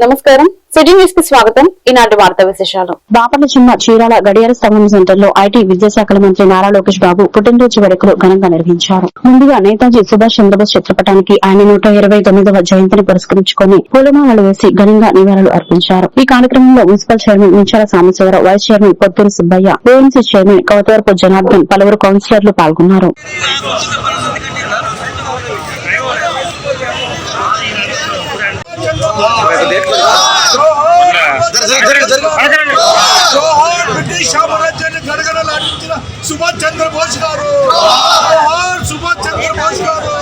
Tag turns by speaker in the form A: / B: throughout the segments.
A: నమస్కారం, city news కి స్వాగతం. ఈనాటి వార్తా విశేషాలు. బాపట్ల జిల్లా చీరాల గడియార స్తంభం సెంటర్ లో ఐటీ విద్యాశాఖల మంత్రి నారా లోకేష్ బాబు పుట్టినరోజు వేడుకలు ఘనంగా నిర్వహించారు. ముందుగా నేతాజీ సుభాష్ చంద్రబోస్ చిత్రపటానికి ఆయన 129వ జయంతిని పురస్కరించుకుని పూలమాలలు వేసి ఘనంగా నివాళులు అర్పించారు. ఈ కార్యక్రమంలో municipal chairman Minchala Sambasivarao, vice chairman Potturu Subbaiah, OMC chairman Kauthavarapu Janardhan, పలువురు కౌన్సిలర్లు పాల్గొన్నారు.
B: సుభాష్ చంద్రబోస్ గారు, సుభాష్ చంద్రబోస్ గారు,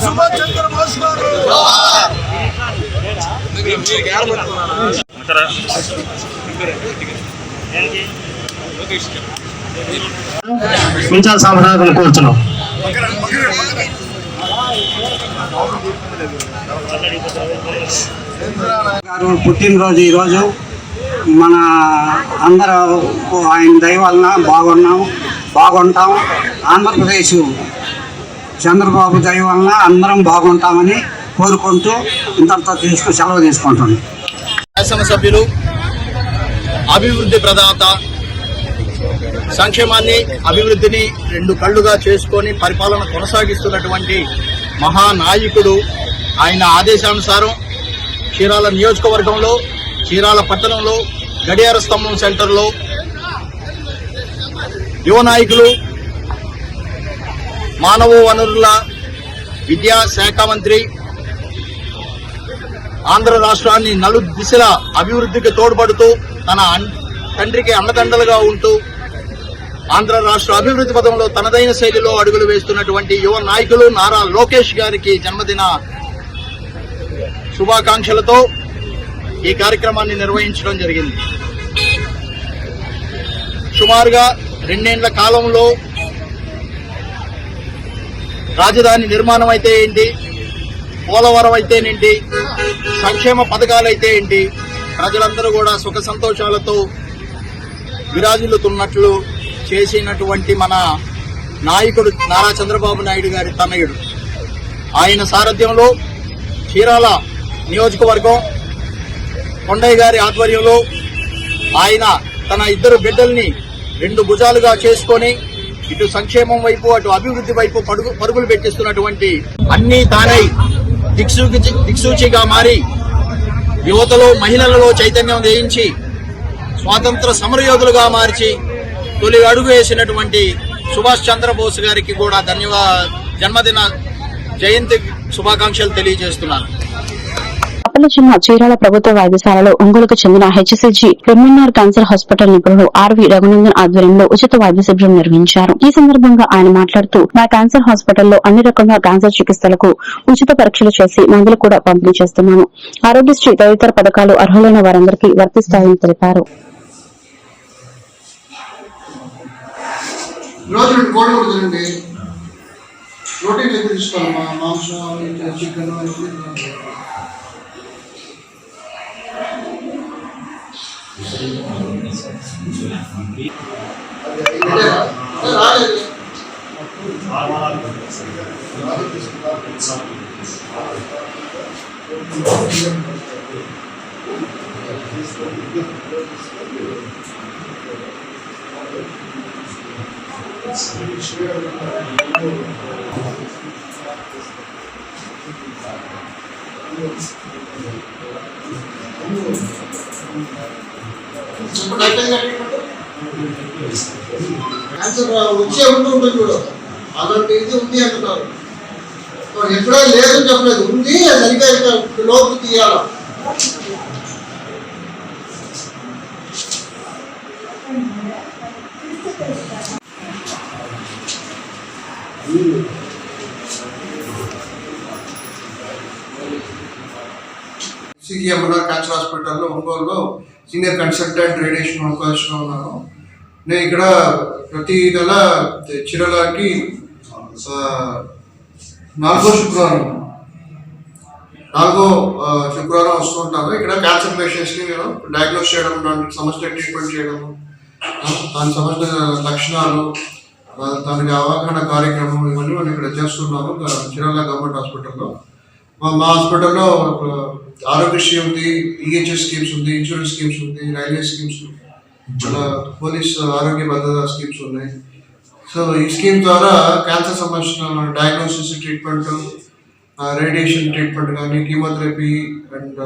B: సుభాష్ చంద్రబోస్ గారు.
C: మించాల సాంబశివరావుని కోరుచున్నాం. పుట్టినరోజు ఈరోజు మన అందరూ ఆయన దయ వలన బాగుంటాం. ఆంధ్రప్రదేశ్ చంద్రబాబు దయ వలన అందరం బాగుంటామని కోరుకుంటూ ఇంతటితో సెలవు తీసుకుంటాం.
D: శాసనసభ్యులు, అభివృద్ధి ప్రదాత, సంక్షేమాన్ని అభివృద్ధిని రెండు కళ్లుగా చేసుకొని పరిపాలన కొనసాగిస్తున్నటువంటి మహానాయకుడు. ఆయన ఆదేశానుసారం చీరాల నియోజకవర్గంలో, చీరాల పట్టణంలో గడియార స్తంభం సెంటర్లో యువ నాయకులు, మానవ వనరుల విద్యాశాఖ మంత్రి, ఆంధ్ర రాష్ట్రాన్ని నలు దిశల అభివృద్ధికి తోడ్పడుతూ తన తండ్రికి అండదండలుగా ఉంటూ ఆంధ్ర రాష్ట్ర అభివృద్ధి పథంలో తనదైన శైలిలో అడుగులు వేస్తున్నటువంటి యువ నాయకులు నారా లోకేష్ గారికి జన్మదిన శుభాకాంక్షలతో ఈ కార్యక్రమాన్ని నిర్వహించడం జరిగింది. సుమారుగా 2 ఏళ్ల కాలంలో రాజధాని నిర్మాణం అయితే ఏంటి, పోలవరం అయితేనేంటి, సంక్షేమ పథకాలైతే ఏంటి, ప్రజలందరూ కూడా సుఖ సంతోషాలతో విరాజిల్లుతున్నట్లు చేసినటువంటి మన నాయకుడు నారా చంద్రబాబు నాయుడు గారి తనయుడు. ఆయన సారథ్యంలో చీరాల నియోజకవర్గం కొండయ్య గారి ఆధ్వర్యంలో ఆయన తన 2 బిడ్డల్ని 2 భుజాలుగా చేసుకొని ఇటు సంక్షేమం వైపు అటు అభివృద్ధి వైపు పరుగులు పెట్టిస్తున్నటువంటి అన్ని తానై దిక్సూచిగా మారి యువతలో, మహిళలలో చైతన్యం వేయించి స్వాతంత్ర సమరయోధులుగా మార్చి తొలి అడుగు వేసినటువంటి సుభాష్ చంద్రబోస్ గారికి కూడా జన్మదిన జయంతి శుభాకాంక్షలు తెలియజేస్తున్నాను.
A: బాపట్ల జిల్లా చీరాల ప్రభుత్వ వైద్యశాలలో ఒంగోలుకు చెందిన హెచ్సిజి ఎంఎన్ఆర్ క్యాన్సర్ హాస్పిటల్ నిపుణుడు ఆర్వి రఘునందన్ ఆధ్వర్యంలో ఉచిత వైద్య శిబిరం నిర్వహించారు. ఈ సందర్భంగా ఆయన మాట్లాడుతూ, నా క్యాన్సర్ హాస్పిటల్లో అన్ని రకాల క్యాన్సర్ చికిత్సలకు ఉచిత పరీక్షలు చేసి మందులు కూడా పంపిణీ చేస్తున్నాను. ఆరోగ్యశ్రీ తదితర పథకాలు అర్హులైన వారందరికీ వర్తిస్తాయని తెలిపారు.
B: క్యాన్సర్ వచ్చే ఉంటుంది చూడు, అలాంటి ఇది ఉంది అంటున్నారు. ఎప్పుడో లేదని చెప్పలేదు, ఉంది, సరిగ్గా లోపు తీయాల. ఎంఎన్ఆర్ క్యాన్సర్ హాస్పిటల్లో ఒంగోలులో సీనియర్ కన్సల్టెంట్ రేడియేషన్ ఆంకాలజిస్ట్గా ఉన్నాను. నేను ఇక్కడ ప్రతి నెల చీరాలకి 4వ శుక్రవారం వస్తూ ఉంటాను. ఇక్కడ క్యాన్సర్ పేషెంట్స్ని నేను డయాగ్నోస్ చేయడం, దానికి సమస్య ట్రీట్మెంట్ చేయడం, దానికి సంబంధించిన లక్షణాలు, దానికి అవగాహన కార్యక్రమం ఇవన్నీ మనం ఇక్కడ చేస్తున్నాము చీరాల గవర్నమెంట్ హాస్పిటల్లో. మా హాస్పిటల్లో ఆరోగ్యశ్రీ ఉంది, ఈహెచ్ఎస్ స్కీమ్స్ ఉంది, ఇన్సూరెన్స్ స్కీమ్స్ ఉంది, రైల్వే స్కీమ్స్, మన పోలీస్ ఆరోగ్య భద్రతా స్కీమ్స్ ఉన్నాయి. సో ఈ స్కీమ్ ద్వారా క్యాన్సర్ సంబంధించిన డయాగ్నోసిస్, ట్రీట్మెంట్, రేడియేషన్ ట్రీట్మెంట్ కానీ, chemotherapy and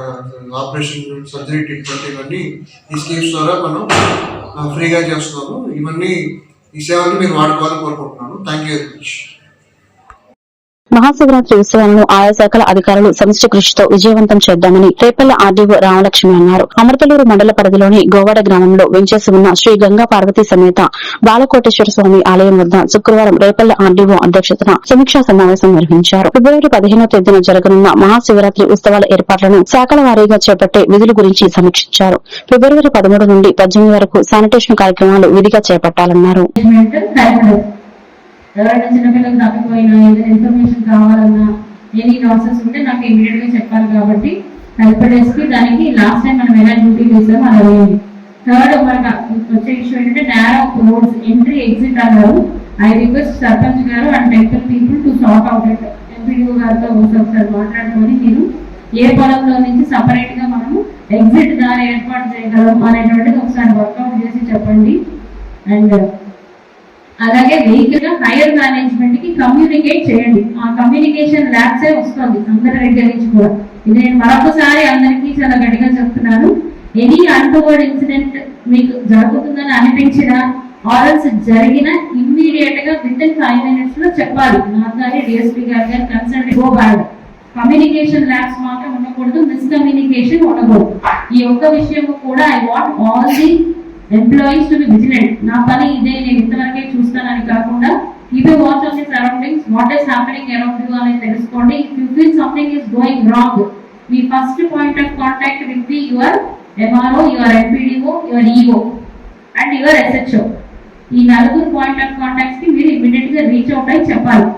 B: operation, surgery treatment ఇవన్నీ ఈ స్కీమ్స్ ద్వారా మనం ఫ్రీగా చేస్తున్నాము. ఇవన్నీ ఈ సేవలు మీరు వాడుకోవాలని కోరుకుంటున్నాను. Thank you very much.
A: Mahashivratri ఉత్సవాలను ఆయా శాఖల అధికారులు సమిష్టి కృషితో విజయవంతం చేద్దామని రేపల్ల ఆర్డీఓ రామలక్ష్మి అన్నారు. అమర్తలూరు మండల పరిధిలోని గోవాడ గ్రామంలో వెంచేసి ఉన్న శ్రీ గంగా పార్వతీ సమేత బాలకోటేశ్వర స్వామి ఆలయం వద్ద శుక్రవారం రేపల్ల ఆర్డీఓ అధ్యక్షతన సమీక్షా సమావేశం నిర్వహించారు. ఫిబ్రవరి 15వ తేదీన జరగనున్న మహాశివరాత్రి ఉత్సవాల ఏర్పాట్లను శాఖల వారీగా చేపట్టే విధుల గురించి సమీక్షించారు. ఫిబ్రవరి 13 నుండి 18 వరకు శానిటేషన్ కార్యక్రమాలు విధిగా చేపట్టాలన్నారు.
E: ఎవరైనా చిన్నపిల్లలు తప్పిపోయినా ఏదైనా ఇన్ఫర్మేషన్ కావాలన్నా ఎనీ ప్రాసెస్ ఉంటే నాకు ఇమీడియట్ గా చెప్పాలి. కాబట్టి హెల్ప్ డెస్క్ దానికి లాస్ట్ టైం మనం ఎలా డ్యూటీ చేసామో అలా వేయండి. థర్డ్ మనకు వచ్చే ఇష్యూ ఏంటంటే నేరో రోడ్స్, ఎంట్రీ ఎగ్జిట్ అన్నారు. ఐ రిక్వెస్ట్ సర్పంచ్ గారు and temple people to sort out it. MPDO గారితో ఒకసారి మాట్లాడుకొని మీరు ఏ పొలంలో నుంచి సపరేట్ గా మనము ఎగ్జిట్ దారి ఏర్పాటు చేయగలం అనేటువంటిది ఒకసారి వర్కౌట్ చేసి చెప్పండి. అండ్ అలాగే వెహికల్ హైయర్ మేనేజ్మెంట్ కి కమ్యూనికేట్ చేయండి. ఆ కమ్యూనికేషన్ ల్యాబ్స్ వస్తుంది అందరి దగ్గర నుంచి కూడా. ఇది నేను మరొకసారి అందరికీ చాలా గట్టిగా చెప్తున్నాను. ఎనీ అన్టోవర్డ్ ఇన్సిడెంట్ మీకు జరుగుతుందని అనిపించినా ఆర్ఎల్స్ జరిగిన ఇమ్మీడియట్ గా విత్ ఇన్ 5 minutes లో చెప్పాలి. నాకు కానీ డిఎస్పీ గారు కానీ consult go bad. Communication labs మాత్రం ఉండకూడదు, మిస్కమ్యూనికేషన్ ఉండకూడదు. ఈ ఒక్క విషయం కూడా I want all the employees to be vigilant. నా పని ఇదే, నేను ఇంతవరకే చూస్తానని కాకుండా keep a watch on the surroundings, what is happening around you అనేది తెలుసుకోండి. If you feel something is going wrong, me first point of contact will be your MRO, your MPDO, your EO and your SHO. ఈ 4 point of contacts కి మీరు immediate గా reach out అయి చెప్పాలి.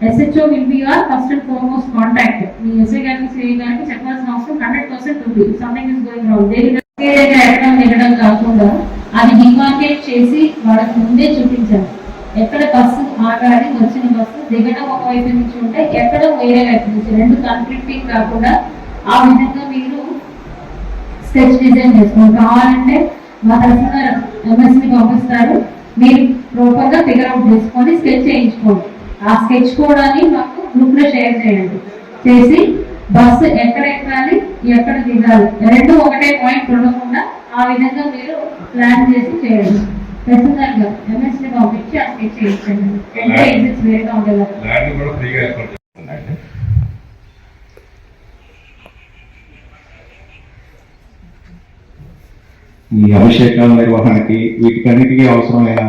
E: SHO will be your first and foremost contact. Me SI గారికి, CI గారికి చెప్పాల్సిన అవసరం 100% ఉంది. Something is going wrong. ఎక్కడం దిగడం కాకుండా అది డిమార్కేట్ చేసి వాళ్ళకి ముందే చూపించాలి. ఎక్కడ బస్సు ఆగాలి, వచ్చిన బస్సు దిగడం ఒకవైపు నుంచి ఉంటే ఎక్కడం వేరే వైపు నుంచి, 2 కాన్ఫ్లిక్టింగ్ కాకుండా ఆ విధంగా మీరు స్కెచ్ డిజైన్ చేసుకోండి. కావాలంటే మా తహసీల్దార్ ఎంఎస్ని పంపిస్తారు, మీరు ప్రాపర్ గా ఫిగర్ అవుట్ చేసుకొని స్కెచ్ చేయించుకోండి. ఆ స్కెచ్ కూడా మాకు గ్రూప్ లో షేర్ చేయండి. చేసి బస్సు ఎక్కడ ఎక్కాలి, ఎక్కడ దిగాలి, 2 ఒకటే పాయింట్ ఉండకుండా ఆ విధంగా మీరు ప్లాన్ చేసి చేయండి. ప్రస్తుతంగా ఎంఎస్ని పంపించి ఆ స్కెచ్ చేయించండి. ఎగ్జిట్స్ వేరేగా ఉండేలా
F: ఈ అభిషేకాల నిర్వహణకి వీటికన్నిటికీ అవసరమైన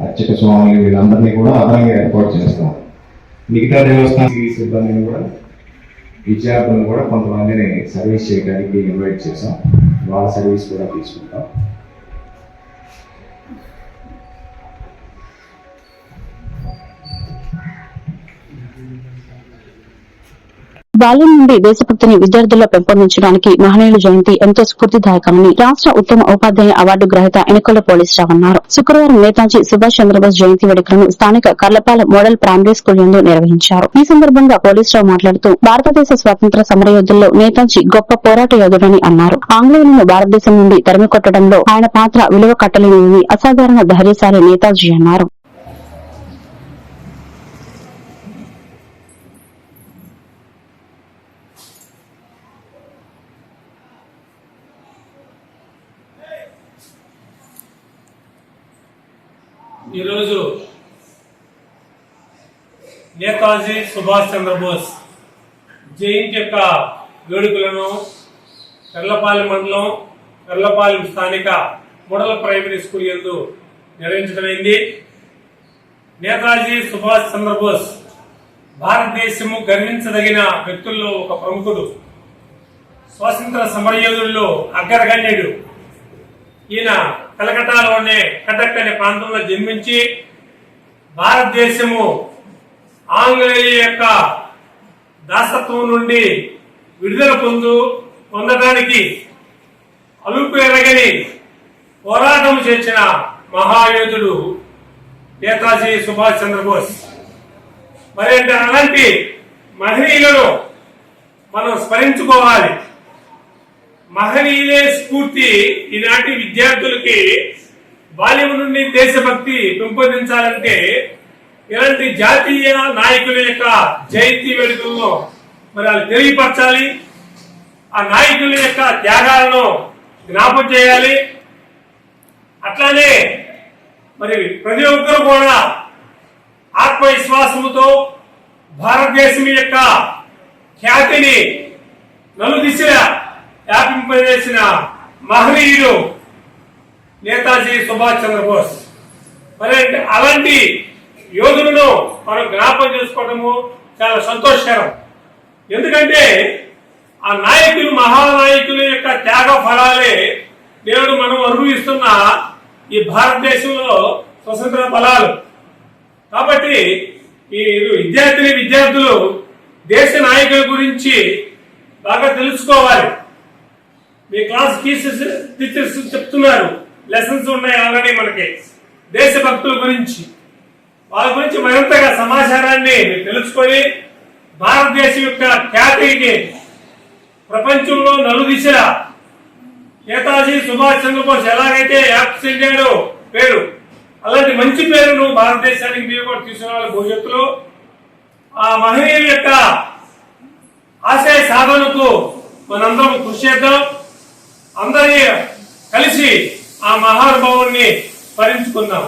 F: అర్చక స్వాములు వీళ్ళందరినీ కూడా అదనంగా ఏర్పాటు చేస్తాం. మిగతా దేవస్థాన సిబ్బందిని కూడా, విద్యార్థులను కూడా కొంతమందిని సర్వీస్ చేయడానికి ఇన్వైట్ చేసాం. వాళ్ళ సర్వీస్ కూడా తీసుకుంటాం.
A: బాల్యం నుండి దేశభక్తిని విద్యార్థుల్లో పెంపొందించడానికి మహనీయుల జయంతి ఎంతో స్ఫూర్తిదాయకమని రాష్ట్ర ఉత్తమ ఉపాధ్యాయ అవార్డు గ్రహీత ఎన్నికల పోలీసురావు అన్నారు. శుక్రవారం నేతాజీ సుభాష్ చంద్రబోస్ జయంతి వేడుకలను స్థానిక కర్లపాలెం మోడల్ ప్రైమరీ స్కూల్ యందు నిర్వహించారు. ఈ సందర్భంగా పోలీసురావు మాట్లాడుతూ భారతదేశ స్వాతంత్ర సమరయోధుల్లో నేతాజీ గొప్ప పోరాట యోధుడని అన్నారు. ఆంగ్లేయులను భారతదేశం నుండి తరిమికొట్టడంలో ఆయన పాత్ర విలువ కట్టలేనిది, అసాధారణ ధైర్యశాలి నేతాజీ అన్నారు.
G: ఈరోజు నేతాజీ సుభాష్ చంద్రబోస్ జయంతి యొక్క వేడుకలను కర్లపాలెం మండలం కర్లపాలెం స్థానిక మోడల్ ప్రైమరీ స్కూల్ యందు నిర్వహించడమైంది. నేతాజీ సుభాష్ చంద్రబోస్ భారతదేశము గర్వించదగిన వ్యక్తుల్లో ఒక ప్రముఖుడు, స్వాతంత్ర సమరయోధుల్లో అగ్రగణ్యుడు. ఈయన కలకటాలోనే కటక్ అనే ప్రాంతంలో జన్మించి భారతదేశము ఆంగ్లేయుల యొక్క దాసత్వం నుండి విడుదల పొందడానికి అలుపు ఎరగని పోరాటం చేసిన మహాయోధుడు నేతాజీ సుభాష్ చంద్రబోస్. మరి అలాంటి మహనీయులను మనం స్మరించుకోవాలి. మహనీయులే స్ఫూర్తి. ఈనాటి విద్యార్థులకి బాల్యం నుండి దేశభక్తి పెంపొందించాలంటే ఇలాంటి జాతీయ నాయకుల యొక్క జయంతి వేడుకలను మరి వాళ్ళు తెలియపరచాలి. ఆ నాయకుల యొక్క త్యాగాలను జ్ఞాపకం చేయాలి. అట్లానే మరి ప్రతి ఒక్కరు కూడా ఆత్మవిశ్వాసముతో భారతదేశం యొక్క ఖ్యాతిని నలుదిశలా వ్యాపింపజేసిన మహనీయుడు నేతాజీ సుభాష్ చంద్రబోస్. మరి అలాంటి యోధులను మనం జ్ఞాపకం చేసుకోవడము చాలా సంతోషకరం. ఎందుకంటే ఆ నాయకులు, మహానాయకుల యొక్క త్యాగ ఫలాలే నేడు మనం అనుభవిస్తున్న ఈ భారతదేశంలో స్వతంత్ర ఫలాలు. కాబట్టి ఈ విద్యార్థులు దేశ నాయకుల గురించి బాగా తెలుసుకోవాలి. మీ క్లాస్ టీచర్స్ చెప్తున్నారు, లెసన్స్ ఉన్నాయి ఆల్రెడీ మనకి దేశభక్తుల గురించి. వాళ్ళ గురించి మరింతగా సమాచారాన్ని తెలుసుకొని భారతదేశం యొక్క ఖ్యాతికి ప్రపంచంలో నలుదిశలా నేతాజీ సుభాష్ చంద్రబోస్ ఎలాగైతే యాప్స్ చెందాడో పేరు, అలాంటి మంచి పేరును భారతదేశానికి మీరు కూడా తీసుకురావాలి. భవిష్యత్తులో ఆ మహనీయుల యొక్క ఆశయ సాధనకు మనందరం కృషి చేద్దాం. అందరి కలిసి ఆ మహానుభావుని స్మరించుకుందాం.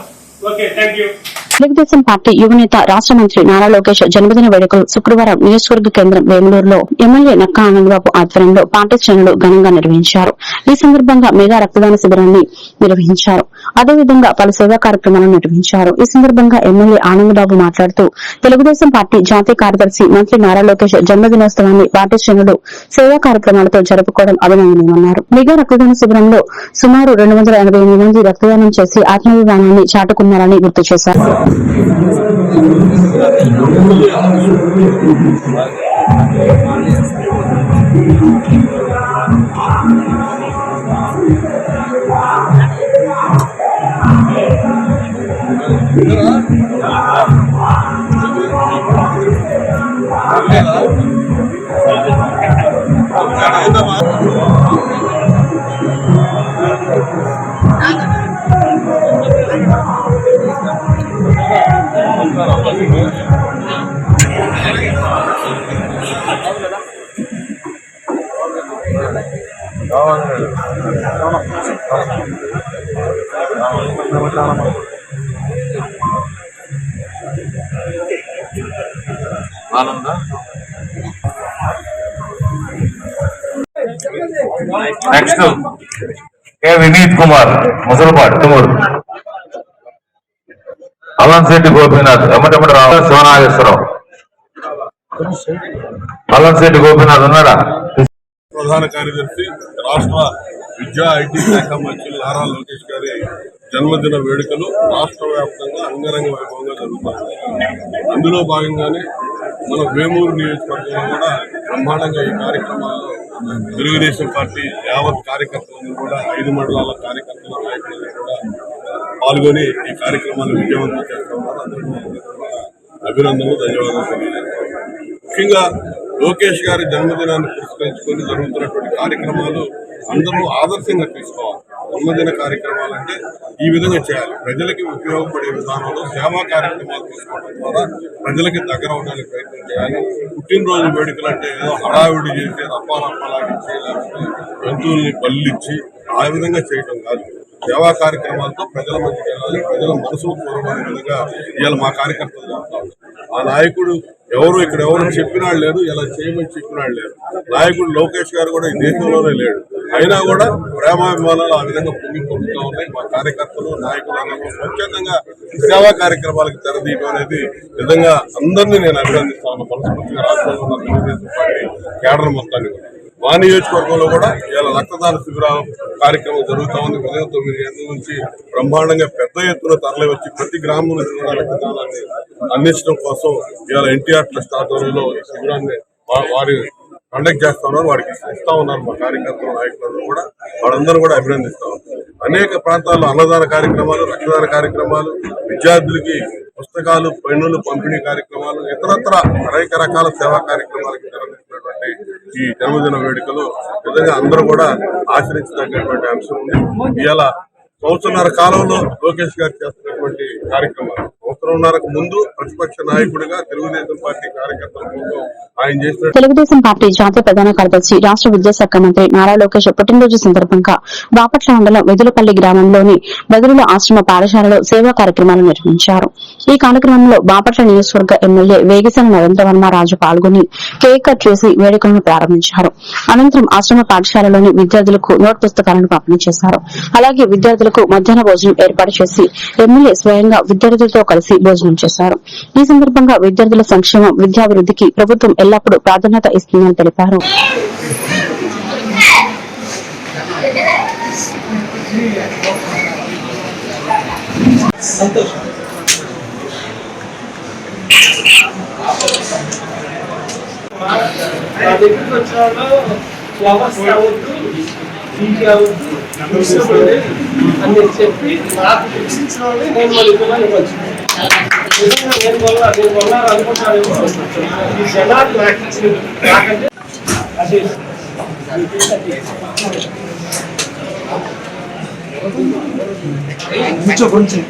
G: Okay, thank you.
A: Telugu Desam party యువనేత రాష్ట్ర మంత్రి నారా లోకేష్ జన్మదిన వేడుకలు శుక్రవారం నియోజకవర్గ కేంద్రం వేములూరులో ఎమ్మెల్యే నక్కా ఆనందబాబు ఆధ్వర్యంలో పార్టీ శ్రేణులు ఘనంగా నిర్వహించారు. ఈ సందర్భంగా మెగా రక్తదాన శిబిరాన్ని నిర్వహించారు. అదేవిధంగా పలు సేవా కార్యక్రమాలను నిర్వహించారు. ఈ సందర్భంగా ఎమ్మెల్యే ఆనందబాబు మాట్లాడుతూ తెలుగుదేశం పార్టీ జాతీయ కార్యదర్శి మంత్రి నారా లోకేష్ జన్మదినోత్సవాన్ని పార్టీ శ్రేణులు సేవా కార్యక్రమాలతో జరుపుకోవడం అభినందనీయమన్నారు. మెగా రక్తదాన శిబిరంలో సుమారు 288 మంది రక్తదానం చేసి ఆత్మాభిమానాన్ని చాటుకున్నారని గుర్తు చేశారు.
H: నెక్స్ట్ కె వినీత్ కుమార్ ముసలపాడు తుమ్మూరు, అలంశెట్టి గోపీనాథ్ ఎమ్మటెమ్మట రావు, శివనాగేశ్వరరావు. అలంశెట్టి గోపీనాథ్ ఉన్నాడా?
I: ప్రధాన కార్యదర్శి రాష్ట్ర విద్యా ఐటీ శాఖ మంత్రులు నారా లోకేష్ గారి జన్మదిన వేడుకలు రాష్ట్ర వ్యాప్తంగా అంగరంగ వైభవంగా జరుగుతాయి. అందులో భాగంగానే మన వేమూరు నియోజకవర్గంలో కూడా బ్రహ్మాండంగా ఈ కార్యక్రమాల్లో తెలుగుదేశం పార్టీ యావత్ కార్యకర్తలను కూడా 5 మండలాల కార్యకర్తల నాయకులను కూడా పాల్గొని ఈ కార్యక్రమాలు విజయవంతం చేస్తున్నారు. అందరికీ అభినందనలు, ధన్యవాదాలు తెలియజేస్తారు. ముఖ్యంగా లోకేష్ గారి జన్మదినాన్ని పురస్కరించుకొని జరుగుతున్నటువంటి కార్యక్రమాలు అందరూ ఆదర్శంగా తీసుకోవాలి. జన్మదిన కార్యక్రమాలు అంటే ఈ విధంగా చేయాలి. ప్రజలకి ఉపయోగపడే విధానంలో సేవా కార్యక్రమాలు తీసుకోవడం ద్వారా ప్రజలకి దగ్గర అవడానికి ప్రయత్నం చేయాలి. పుట్టినరోజు వేడుకలు అంటే ఏదో హడావిడి చేసి రప్పాలాగించి లేకపోతే జంతువుల్ని బలిచ్చి ఆ విధంగా చేయటం కాదు. సేవా కార్యక్రమాలతో ప్రజల మధ్యకి వెళ్ళాలి. ప్రజల మనసుకు పూర్వమైన విధంగా ఇవాళ మా కార్యకర్తలు చేస్తాం. ఆ నాయకుడు ఎవరు చెప్పినాడు లేదు, ఇలా చేయమని చెప్పినాడు లేదు. నాయకుడు లోకేష్ గారు కూడా ఈ దేశంలోనే లేడు. అయినా కూడా ప్రేమాభిమానాలు ఆ విధంగా పొందుతూ ఉన్నాయి. మా కార్యకర్తలు, నాయకులు అందరూ స్వచ్ఛందంగా సేవా కార్యక్రమాలకు తెరదీయడం అనేది నిజంగా అందరినీ నేను అభినందిస్తాను. మనస్ఫూర్తిగా రాష్ట్రంలో ఉన్న తెలుగుదేశం పార్టీ కేడర్ మొత్తాన్ని కూడా. మా నియోజకవర్గంలో కూడా ఇలా రక్తదాన శిబిరాలు కార్యక్రమం జరుగుతూ ఉంది. ఉదయం 9 గంటల నుంచి బ్రహ్మాండంగా పెద్ద ఎత్తున తరలి వచ్చి ప్రతి గ్రామం నుంచి కూడా రక్తదానాన్ని అందించడం కోసం ఇవాళ ఎన్టీఆర్ ట్రస్ట్ ఆధ్వర్యంలో ఈ శిబిరాన్ని వారి కండక్ట్ చేస్తా ఉన్నారు. వారికి ఇస్తా ఉన్నారు. మా కార్యకర్తల నాయకులను కూడా వాళ్ళందరూ కూడా అభినందిస్తా ఉన్నారు. అనేక ప్రాంతాల్లో అన్నదాన కార్యక్రమాలు, రక్తదాన కార్యక్రమాలు, విద్యార్థులకి పుస్తకాలు, పెన్నులు పంపిణీ కార్యక్రమాలు, ఇతరత్ర అనేక రకాల సేవా కార్యక్రమాలకు నిర్వహిస్తున్నటువంటి ఈ జన్మదిన వేడుకలు నిజంగా అందరూ కూడా ఆచరించదగ్గటువంటి అంశం ఉంది. ఇలా సంవత్సరన్నర కాలంలో లోకేష్ గారు చేస్తున్నటువంటి కార్యక్రమాలు, సంవత్సరంన్నరకు ముందు ప్రతిపక్ష నాయకుడిగా తెలుగుదేశం పార్టీ కార్యకర్తల కోసం ఆయన చేసిన
A: తెలుగుదేశం పార్టీ జాతీయ ప్రధాన కార్యదర్శి రాష్ట్ర విద్యాశాఖ మంత్రి నారా లోకేష్ పుట్టినరోజు సందర్భంగా బాపట్ల మండలం వెదులపల్లి గ్రామంలోని బదురుల ఆశ్రమ పాఠశాలలో సేవా కార్యక్రమాలు నిర్వహించారు. ఈ కార్యక్రమంలో బాపట్ల నియోజకవర్గ ఎమ్మెల్యే వేగిసల నరేంద్రవర్మ రాజు పాల్గొని కేక్ కట్ చేసి వేడుకలను ప్రారంభించారు. అనంతరం ఆశ్రమ పాఠశాలలోని విద్యార్థులకు నోట్ పుస్తకాలను పంపిణీ చేశారు. అలాగే విద్యార్థులకు మధ్యాహ్న భోజనం ఏర్పాటు చేసి ఎమ్మెల్యే స్వయంగా విద్యార్థులతో కలిసి భోజనం చేశారు. ఈ సందర్భంగా విద్యార్థుల సంక్షేమం, విద్యాభివృద్ధికి ప్రభుత్వం ఎల్లప్పుడూ ప్రాధాన్యత ఇస్తుందని తెలిపారు.
J: అని చెప్పి నాకు శిక్షించిన వాళ్ళే నేను మళ్ళీ పిల్లలు ఇవ్వచ్చు. నిజంగా నేను కొన్నారు అనుకుంటానేమో ఈ జనాలు నాకు ఇచ్చిన నాకంటే అదే కూర్చో కొంచెం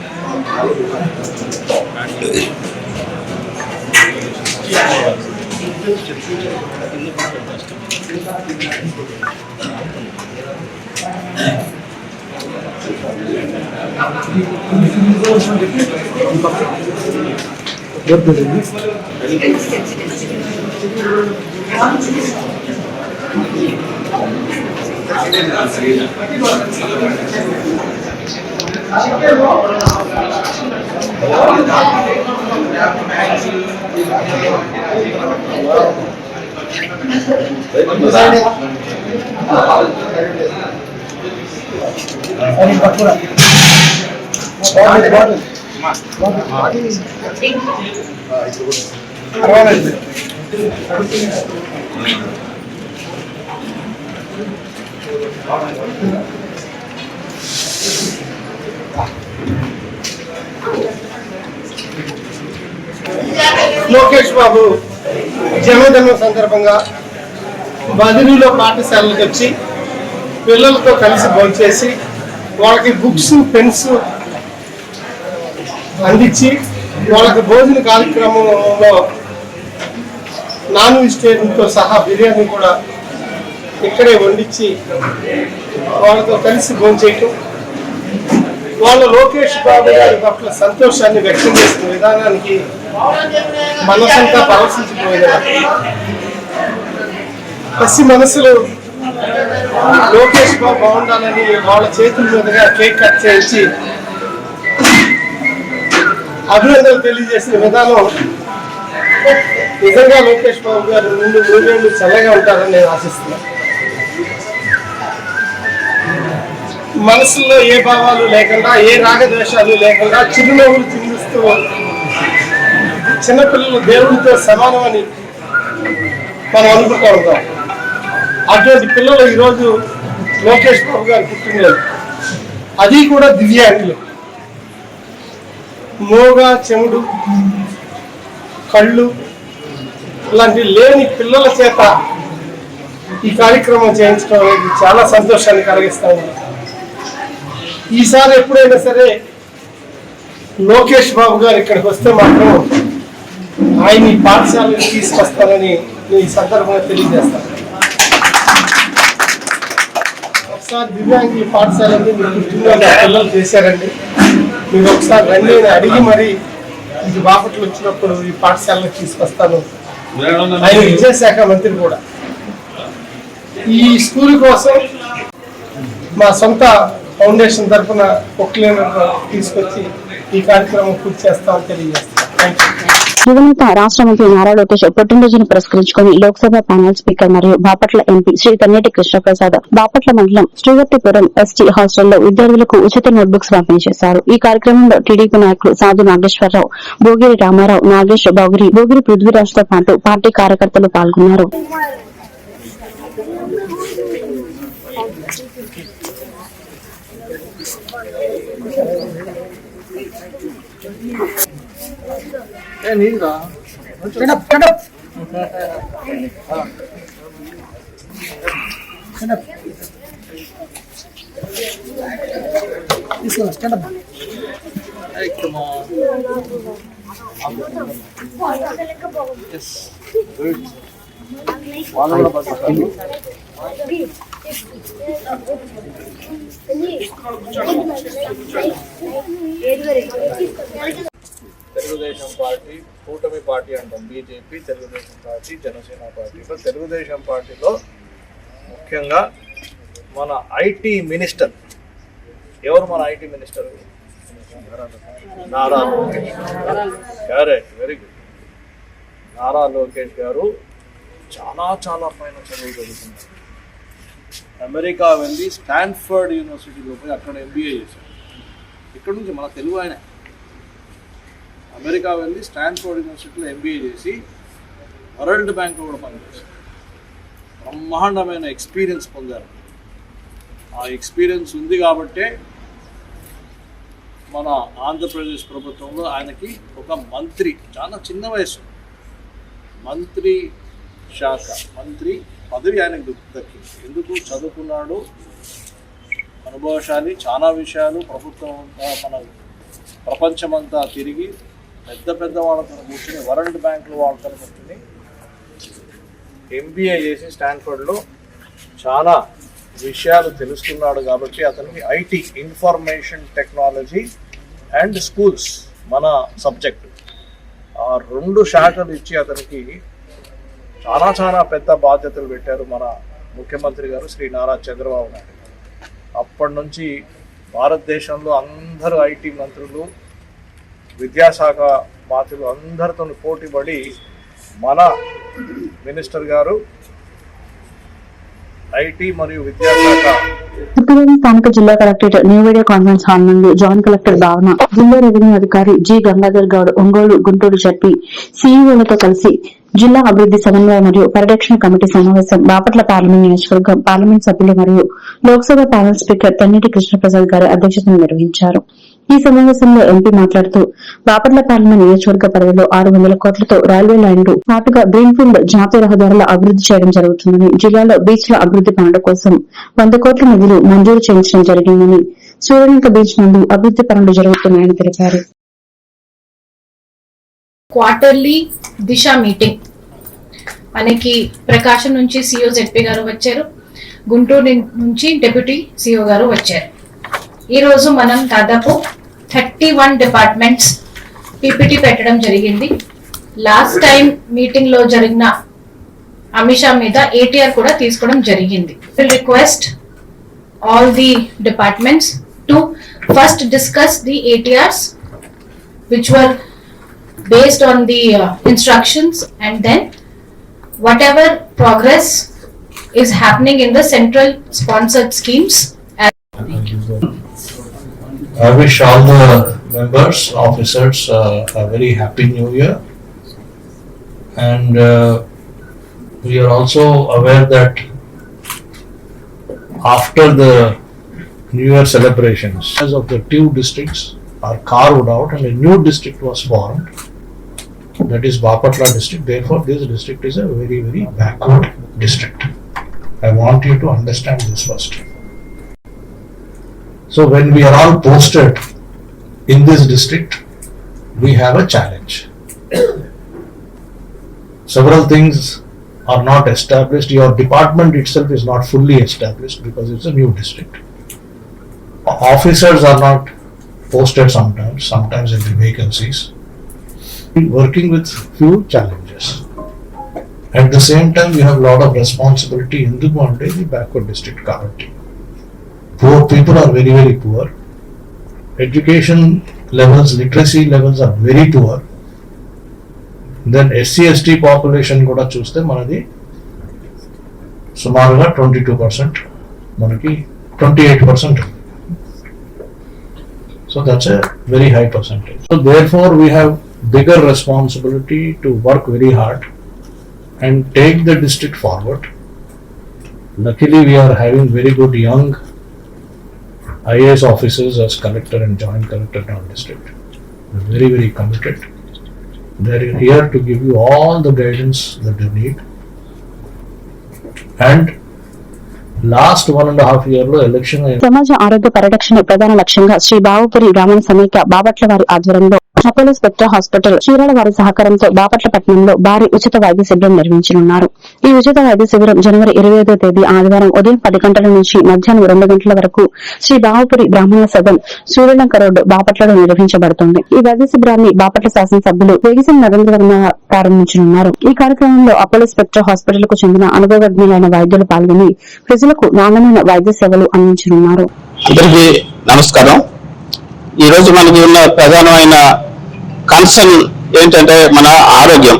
J: లోకేష్ బాబు జన్మదినం సందర్భంగా బదిలీలో పాఠశాలకు వచ్చి పిల్లలతో కలిసి భోంచేసి వాళ్ళకి బుక్స్, పెన్స్ అందించి వాళ్ళకి భోజన కార్యక్రమంలో నాన్ వెజిటేరియన్తో సహా బిర్యానీ కూడా ఇక్కడే వండించి వాళ్ళతో కలిసి భోంచేయటం, వాళ్ళ లోకేష్ బాబు గారి పట్ల సంతోషాన్ని వ్యక్తం చేసిన విధానానికి మనసంతా పరవశించిపోయింది. పసి మనసులు లోకేష్ బాబు బాగుండాలని వాళ్ళ చేతుల మీదుగా కేక్ కట్ చేయించి అభినందనలు తెలియజేసిన విధానం నిజంగా లోకేష్ బాబు గారు ముందు 3 ఏళ్ళు చల్లగా ఉంటారని నేను ఆశిస్తున్నాను. మనసులో ఏ భావాలు లేకుండా, ఏ రాగద్వేషాలు లేకుండా చిరునవ్వులు చిందిస్తూ చిన్నపిల్లలు దేవుడితో సమానమని మనం అనుకుంటూ ఉంటాం. అటువంటి పిల్లలు ఈరోజు లోకేష్ బాబు గారు పుట్టినరోజు, అది కూడా దివ్యాంగులు, మోగ, చెముడు, కళ్ళు ఇలాంటి లేని పిల్లల చేత ఈ కార్యక్రమం చేయించడం అనేది చాలా సంతోషాన్ని కలిగిస్తా ఉంది. ఈసారి ఎప్పుడైనా సరే లోకేష్ బాబు గారు ఇక్కడికి వస్తే మాత్రం ఆయన ఈ పాఠశాలను తీసుకొస్తానని ఈ సందర్భంగా తెలియజేస్తాను. ఒకసారి దివ్యాంగుల పాఠశాలని మీరు పిల్లలు చేశారండి, మీరు ఒకసారి రండి అని అడిగి మరి ఇది బాపట్ల వచ్చినప్పుడు ఈ పాఠశాలను తీసుకొస్తాను. ఆయన విద్యాశాఖ మంత్రి కూడా ఈ స్కూల్ కోసం మా సొంత ఫౌండేషన్ తరఫున తీసుకొచ్చి ఈ కార్యక్రమం పూర్తి చేస్తామని తెలియజేస్తాను. Thank you.
A: యువనేత రాష్ట్ర మంత్రి నారా లోకేష్ పుట్టినరోజును పురస్కరించుకుని లోక్సభ ప్యానెల్ స్పీకర్ మరియు బాపట్ల ఎంపీ శ్రీ తన్నేటి కృష్ణప్రసాద్ బాపట్ల మండలం శ్రీవర్తిపురం ఎస్టీ హాస్టల్లో విద్యార్థులకు ఉచిత నోట్బుక్స్ పంపిణీ చేశారు. ఈ కార్యక్రమంలో టీడీపీ నాయకులు సాధు నాగేశ్వరరావు, భోగిరి రామారావు, నాగేష్ బౌగిరి, భోగిరి పృథ్వీరాజ్ తో పాటు పార్టీ కార్యకర్తలు పాల్గొన్నారు.
K: తెలుగుదేశం పార్టీ, కూటమి పార్టీ అంటాం, BJP, Telugu Desam party, Janasena party. Telugu Desam పార్టీలో ముఖ్యంగా మన ఐటీ మినిస్టర్, ఎవరు మన IT minister? Nara Lokesh. Correct, very good. Nara Lokesh గారు చాలా పైన చదువు చదువుతున్నారు. అమెరికా వెళ్ళి స్టాన్ఫర్డ్ యూనివర్సిటీలో పోయి అక్కడ ఎంబీఏ చేశారు. ఇక్కడ నుంచి మన తెలుగు ఆయన అమెరికా వెళ్ళి స్టాన్ఫర్డ్ యూనివర్సిటీలో ఎంబీఏ చేసి వరల్డ్ బ్యాంక్లో కూడా పనిచేశారు. బ్రహ్మాండమైన ఎక్స్పీరియన్స్ పొందారు. ఆ ఎక్స్పీరియన్స్ ఉంది కాబట్టే మన ఆంధ్రప్రదేశ్ ప్రభుత్వంలో ఆయనకి ఒక మంత్రి, చాలా చిన్న వయసు, మంత్రి శాఖ, మంత్రి పదవి ఆయనకు దక్కింది. ఎందుకు? చదువుకున్నాడు, అనుభవశాలి, చాలా విషయాలు ప్రభుత్వం మన ప్రపంచమంతా తిరిగి పెద్ద వాళ్ళతో కూర్చొని వరల్డ్ బ్యాంక్లో వాళ్ళతో కూర్చొని ఎంబీఏ చేసి స్టాన్ఫర్డ్లో చాలా విషయాలు తెలుసుకున్నాడు. కాబట్టి అతనికి IT, information technology and schools మన సబ్జెక్టు, ఆ 2 శాఖలు ఇచ్చి అతనికి చాలా పెద్ద బాధ్యతలు పెట్టారు మన ముఖ్యమంత్రి గారు శ్రీ నారా చంద్రబాబు నాయుడు. అప్పటి నుంచి భారతదేశంలో అందరూ ఐటీ మంత్రులు, విద్యాశాఖ మంత్రులు అందరితో పోటీపడి మన మినిస్టర్ గారు ఐటీ మరియు విద్యాశాఖ
A: స్థానిక జిల్లా collectorate new video conference hall నుండి జాయింట్ కలెక్టర్ భావన, జిల్లా రెవెన్యూ అధికారి జి గంగాధర్ గౌడ్, ఒంగోలు, గుంటూరు చెప్పి సీఈఓలతో కలిసి జిల్లా అభివృద్ది సమన్వయ మరియు పరిరక్షణ కమిటీ సమావేశం బాపట్ల పార్లమెంట్ నియోజకవర్గం పార్లమెంట్ సభ్యులు మరియు లోక్సభ ప్యానెల్ స్పీకర్ తన్నేటి కృష్ణప్రసాద్ గారి అధ్యక్షతన నిర్వహించారు. ఈ సమావేశంలో ఎంపీ మాట్లాడుతూ బాపట్ల పార్లమెంట్ నియోజకవర్గ పరిధిలో 600 కోట్లతో రైల్వే లైన్లు పాటుగా గ్రీన్ఫీల్డ్ జాతీయ రహదారుల అభివృద్ది చేయడం జరుగుతుందని, జిల్లాలో బీచ్ల అభివృద్ది పనుల కోసం 100 కోట్ల నిధులు మంజూరు చేయించడం జరిగిందని, సూర్యలంక బీచ్ నందు అభివృద్ది పనులు జరుగుతున్నాయని తెలిపారు.
L: క్వార్టర్లీ దిశ మీటింగ్ మనకి ప్రకాశం నుంచి సిఓ జెడ్పీ గారు వచ్చారు, గుంటూరు నుంచి డిప్యూటీ సిఓ గారు వచ్చారు. ఈ రోజు మనం దాదాపు 31 డిపార్ట్మెంట్స్ పీపీటీ పెట్టడం జరిగింది. లాస్ట్ టైం మీటింగ్ లో జరిగిన అమిషా మీద ఏటీఆర్ కూడా తీసుకోవడం జరిగింది. Request all the departments to first discuss the ATRs which were based on the instructions, and then whatever progress is happening in the central sponsored schemes.
K: I wish all the members, officers a very happy new year, and we are also aware that after the New Year celebrations, as of the 2 districts are carved out and a new district was formed, that is Bapatla district. Therefore this district is a very backward district. I want you to understand this first. So when we are all posted in this district, we have a challenge. Several things are not established. Your department itself is not fully established because it's a new district. Officers are not posted sometimes there will be vacancies. Working with few challenges. At the same time, we have a lot of responsibility in the backward district kabatti. Poor people are very poor. Education levels, literacy levels are very poor. Then SC/ST population kuda chuste manadi sumaruga 22%, manaki 28%. So that's a very high percentage. So therefore we have bigger responsibility to work very hard and take the district forward. Luckily we are having very good young IAS officers as collector and joint collector in our district. They're very committed. They're here to give you all the guidance that you need, and last 1.5 year లో election
A: సమాజ ఆరోగ్య పరిరక్షణ ప్రధాన లక్ష్యంగా శ్రీ బావుపురి బ్రాహ్మణ సమైక్య బాపట్ల వారి ఆధ్వర్యంలో అపోలో స్పెక్ట్రా హాస్పిటల్ చీరాల వారి సహకారంతో బాపట్ల పట్టణంలో భారీ ఉచిత వైద్య శిబిరం నిర్వహించనున్నారు. ఈ ఉచిత వైద్య శిబిరం జనవరి 25వ తేదీ ఆదివారం ఉదయం 10 గంటల నుంచి మధ్యాహ్నం 2 గంటల వరకు శ్రీ బావుపురి బ్రాహ్మణ సదన్ సూర్యలంక రోడ్డు బాపట్లలో నిర్వహించబడుతుంది. ఈ వైద్య శిబిరాన్ని బాపట్ల శాసనసభ్యులు వేగిసం నరేంద్ర వర్మ ప్రారంభించనున్నారు. ఈ కార్యక్రమంలో అపోలో స్పెక్ట్రా హాస్పిటల్ కు చెందిన అనుభవజ్ఞులైన వైద్యులు పాల్గొని ప్రజలకు నాణ్యమైన వైద్య సేవలు అందించనున్నారు.
M: అందరికీ నమస్కారం. ఈ రోజు మనకి ఉన్న ప్రధానమైన కన్సర్న్ ఏంటంటే మన ఆరోగ్యం.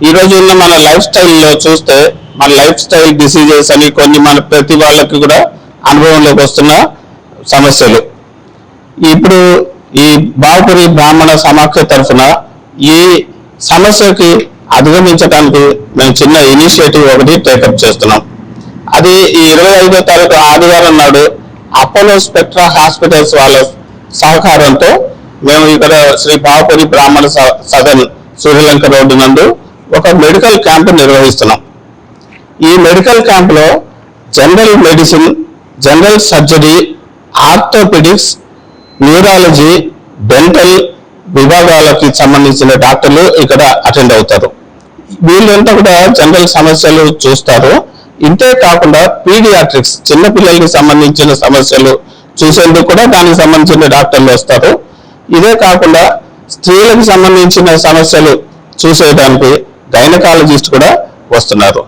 M: ఈ రోజు ఉన్న మన లైఫ్ స్టైల్లో చూస్తే మన లైఫ్ స్టైల్ డిసీజెస్ అని కొన్ని మన ప్రతి వాళ్ళకి కూడా అనుభవంలోకి వస్తున్న సమస్యలు. ఇప్పుడు ఈ బావుపురి బ్రాహ్మణ సమాఖ్య తరఫున ఈ సమస్యకి అధిగమించడానికి మేము చిన్న ఇనిషియేటివ్ ఒకటి టేకప్ చేస్తున్నాం. అది ఈ 25వ తారీఖు ఆదివారం నాడు అపోలో స్పెక్ట్రా హాస్పిటల్స్ వాళ్ళ సహకారంతో మేము ఇక్కడ శ్రీ బావుపురి బ్రాహ్మణ సదన్ సూర్యలంక రోడ్డు నందు ఒక మెడికల్ క్యాంప్ నిర్వహిస్తున్నాం. ఈ మెడికల్ క్యాంపులో general medicine, general surgery, orthopaedics, neurology, dental విభాగాలకి సంబంధించిన డాక్టర్లు ఇక్కడ అటెండ్ అవుతారు. వీళ్ళంతా కూడా జనరల్ సమస్యలు చూస్తారు. ఇంతే కాకుండా పీడియాట్రిక్స్, చిన్నపిల్లలకి సంబంధించిన సమస్యలు చూసేందుకు కూడా దానికి సంబంధించిన డాక్టర్లు వస్తారు. ఇదే కాకుండా స్త్రీలకు సంబంధించిన సమస్యలు చూసేయడానికి గైనకాలజిస్ట్ కూడా వస్తున్నారు.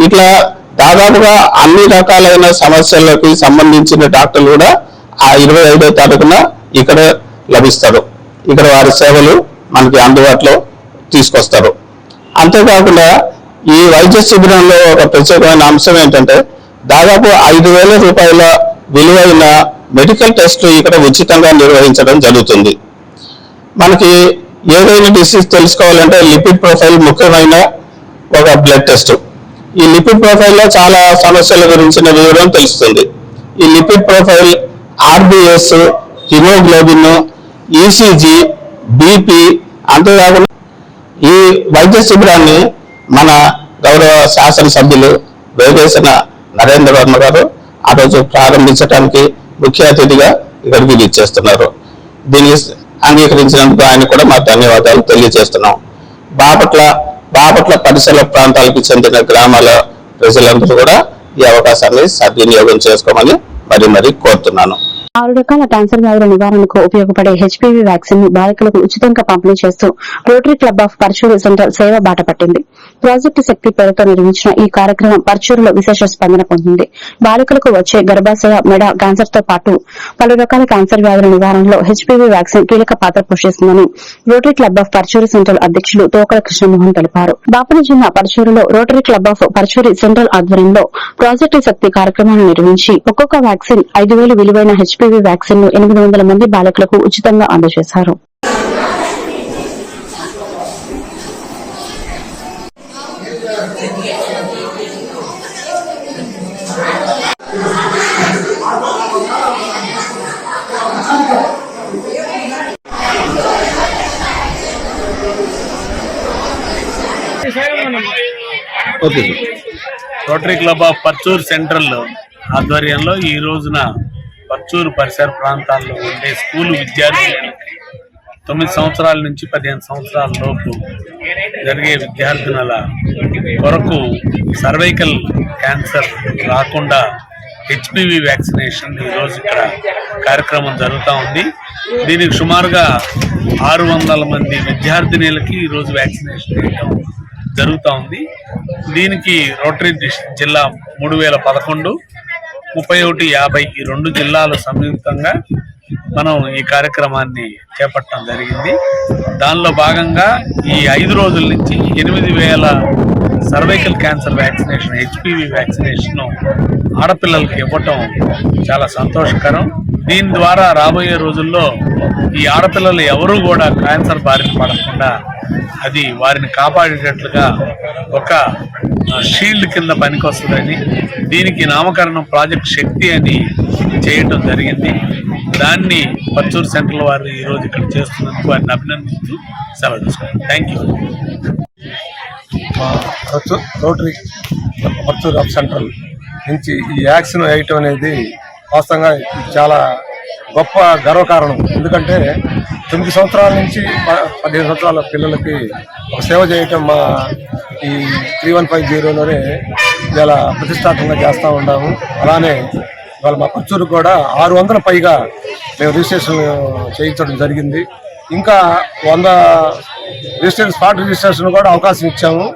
M: ఇట్లా దాదాపుగా అన్ని రకాలైన సమస్యలకి సంబంధించిన డాక్టర్లు కూడా ఆ 25వ తారీఖున ఇక్కడ లభిస్తారు. ఇక్కడ వారి సేవలు మనకి అందుబాటులో తీసుకొస్తారు. అంతేకాకుండా ఈ వైద్య శిబిరంలో ఒక ప్రత్యేకమైన అంశం ఏంటంటే దాదాపు 5,000 రూపాయల విలువైన మెడికల్ టెస్టులు ఇక్కడ ఉచితంగా నిర్వహించడం జరుగుతుంది. మనకి ఏదైనా డిసీజ్ తెలుసుకోవాలంటే లిపిడ్ ప్రొఫైల్ ముఖ్యమైన ఒక బ్లడ్ టెస్ట్. ఈ లిపిడ్ ప్రొఫైల్లో చాలా సమస్యల గురించిన వివరం తెలుస్తుంది. ఈ lipid profile RBS, haemoglobin, ECG, BP, అంతేకాకుండా ఈ వైద్య శిబిరాన్ని మన గౌరవ శాసనసభ్యులు వేగేసిన నరేంద్ర వర్మ గారు ఆ రోజు ప్రారంభించడానికి ముఖ్య అతిథిగా ఇక్కడికి విచ్చేస్తున్నారు. దీన్ని అంగీకరించినందుకు ఆయన కూడా మా ధన్యవాదాలు తెలియజేస్తున్నాం. బాపట్ల పరిసర ప్రాంతాలకు చెందిన గ్రామాల ప్రజలందరూ కూడా ఈ అవకాశాన్ని సద్వినియోగం చేసుకోమని మరీ కోరుతున్నాను.
A: 6 రకాల క్యాన్సర్ వ్యాధుల నివారణకు ఉపయోగపడే హెచ్పీవీ వ్యాక్సిన్ ను బాలికలకు ఉచితంగా పంపిణీ చేస్తూ rotary club of Parchur centre సేవ బాట పట్టింది. ప్రాజెక్టు శక్తి పేరుతో నిర్మించిన ఈ కార్యక్రమం పర్చూరులో విశేష స్పందన పొందింది. బాలికలకు వచ్చే గర్భాశయ, మెడ క్యాన్సర్ తో పాటు పలు రకాల క్యాన్సర్ వ్యాధుల నివారణలో హెచ్పీవీ వ్యాక్సిన్ కీలక పాత్ర పోషిస్తుందని Rotary club of Parchur Central అధ్యక్షులు తోకల కృష్ణమోహన్ తెలిపారు. బాపట్ల జిల్లా పర్చూరులో Rotary club of Parchur Central ఆధ్వర్యంలో ప్రాజెక్టు శక్తి కార్యక్రమాన్ని నిర్వహించి ఒక్కొక్క వ్యాక్సిన్ 5,000 విలువైన హెచ్పీవీ వ్యాక్సిన్ ను 800 మంది బాలికలకు ఉచితంగా అందజేశారు.
N: Rotary club of Parchur central ఆధ్వర్యంలో ఈ రోజున పర్చూరు పరిసర ప్రాంతాల్లో ఉండే స్కూల్ విద్యార్థులకు 9 సంవత్సరాల నుంచి 15 సంవత్సరాల లోపు జరిగే విద్యార్థినుల కొరకు సర్వైకల్ క్యాన్సర్ రాకుండా హెచ్పివి వ్యాక్సినేషన్ ఈరోజు ఇక్కడ కార్యక్రమం జరుగుతూ ఉంది. దీనికి సుమారుగా 600 మంది విద్యార్థినులకి ఈరోజు వ్యాక్సినేషన్ చేయడం జరుగుతూ ఉంది. దీనికి రోటరీ జిల్లా 3011, 3150 ఈ 2 జిల్లాలు సంయుక్తంగా మనం ఈ కార్యక్రమాన్ని చేపట్టడం జరిగింది. దానిలో భాగంగా ఈ 5 రోజుల నుంచి 8,000 cervical cancer vaccination, HPV vaccination ఆడపిల్లలకి ఇవ్వటం చాలా సంతోషకరం. దీని ద్వారా రాబోయే రోజుల్లో ఈ ఆడపిల్లలు ఎవరూ కూడా క్యాన్సర్ బారిన పడకుండా అది వారిని కాపాడేటట్లుగా ఒక షీల్డ్ కింద పనికొస్తుందని, దీనికి నామకరణం ప్రాజెక్ట్ శక్తి అని చేయటం జరిగింది. దాన్ని పర్చూరు సెంట్రల్ వారు ఈరోజు ఇక్కడ చేస్తున్నందుకు వారిని అభినందిస్తూ సెలవు తీసుకున్నాను. Thank you.
J: Rotary Parchur of central నుంచి ఈ యాక్షన్ వేయటం అనేది వాస్తవంగా చాలా గొప్ప గర్వకారణం. ఎందుకంటే 9 సంవత్సరాల నుంచి 15 సంవత్సరాల పిల్లలకి ఒక సేవ చేయటం మా ఈ 3150లోనే చాలా ప్రతిష్టాత్మకంగా చేస్తూ ఉన్నాము. అలానే ఇవాళ మా పర్చూరు కూడా 600 పైగా మేము రిజిస్ట్రేషన్ చేయించడం జరిగింది. ఇంకా 100 రిజిస్ట్రేషన్ స్పాట్ రిజిస్ట్రేషన్ కూడా అవకాశం ఇచ్చాము.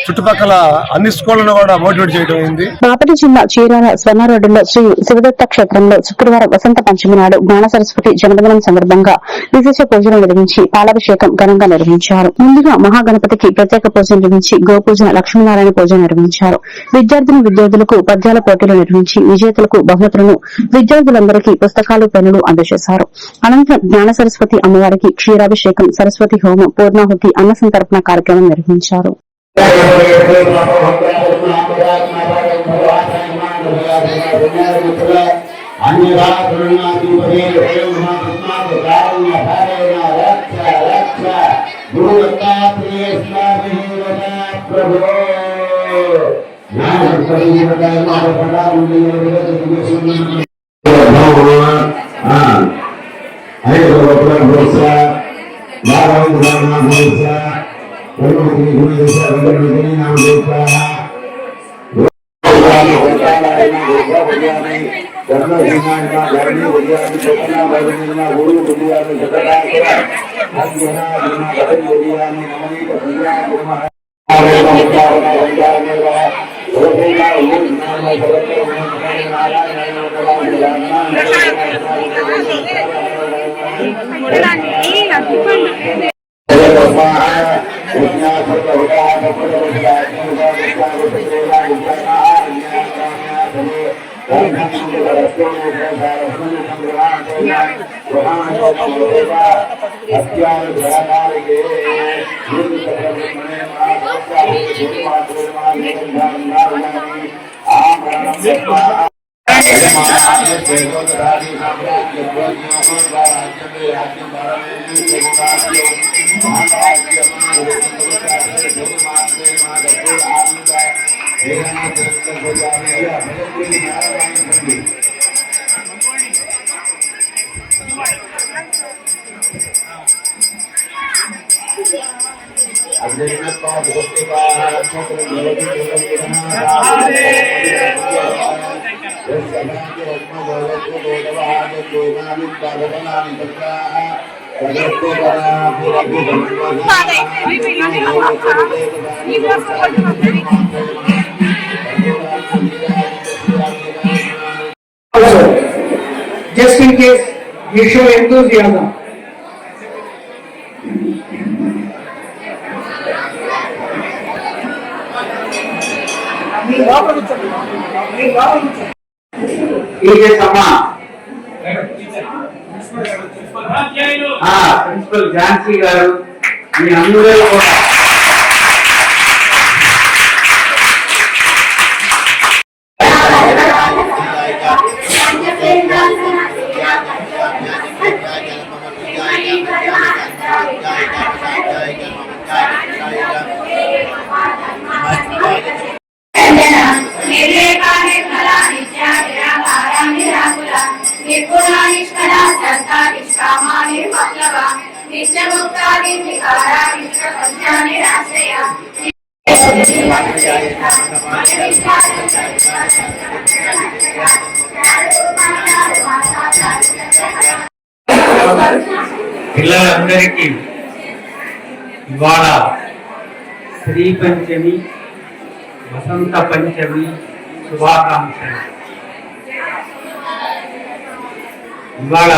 J: చుట్టుపక్కల అన్ని స్కూళ్లను కూడా మోటివేట్ చేయడం అయింది.
A: బాపట్ల జిల్లా చీరాల స్వర్ణ రోడ్డులో శ్రీ శివదత్త క్షేత్రంలో శుక్రవారం వసంత పంచమి నాడు జ్ఞాన సరస్వతి జన్మదినం సందర్భంగా విశేష పూజలు నిర్వహించి పాలాభిషేకం ఘనంగా నిర్వహించారు. ముందుగా మహాగణపతికి ప్రత్యేక పూజ నిర్వహించి గోపూజ, లక్ష్మీనారాయణ పూజ నిర్వహించారు. విద్యార్థులకు పద్యాల పోటీలు నిర్వహించి విజేతలకు బహుమతులను, విద్యార్థులందరికీ పుస్తకాలు, పెన్నులు అందజేశారు. అనంతరం జ్ఞాన సరస్వతి అమ్మవారికి క్షీరాభిషేకం, సరస్వతి హోమం, పూర్ణాహుతి, అన్న సంతర్పణ కార్యక్రమం నిర్వహించారు.
C: Just in case you show enthusiasm. Principal Jhansi గారు మీ అందరూ కూడా పిల్లలందరికీ ఇవాళ శ్రీ పంచమి, వసంత పంచమి శుభాకాంక్షలు. ఇవాళ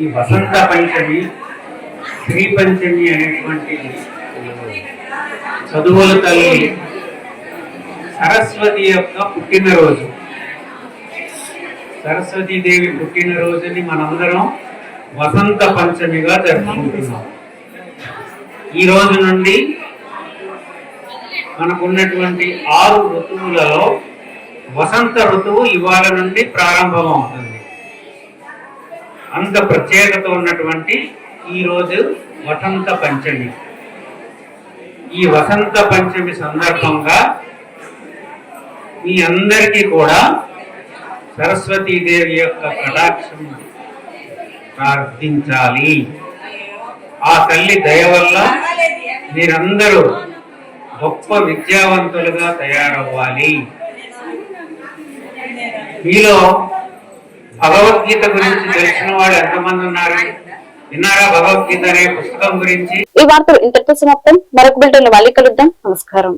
C: ఈ వసంత పంచమి, శ్రీ పంచమి అనేటువంటి చదువుల తల్లి సరస్వతి యొక్క పుట్టినరోజు. సరస్వతీదేవి పుట్టినరోజుని మనందరం వసంత పంచమిగా జరుపుకుంటున్నాం. ఈ రోజు నుండి మనకున్నటువంటి 6 ఋతువులలో వసంత ఋతువు ఇవాళ నుండి ప్రారంభమవుతుంది. అంత ప్రత్యేకత ఉన్నటువంటి ఈ రోజు వసంత పంచమి. ఈ వసంత పంచమి సందర్భంగా మీ అందరికీ కూడా సరస్వతీదేవి యొక్క కటాక్షం ప్రార్థించాలి. ఆ తల్లి దయ వల్ల మీరందరూ గొప్ప విద్యావంతులుగా తయారవ్వాలి. మీలో భగవద్గీత గురించి తెలిసిన వాళ్ళు ఎంతమంది ఉన్నారు? విన్నారా భగవద్గీత అనే పుస్తకం గురించి?
A: ఈ వార్తలు ఇంతటితో సమాప్తం. మరొక బిల్టన్ లో మళ్ళీ కలుద్దాం. నమస్కారం.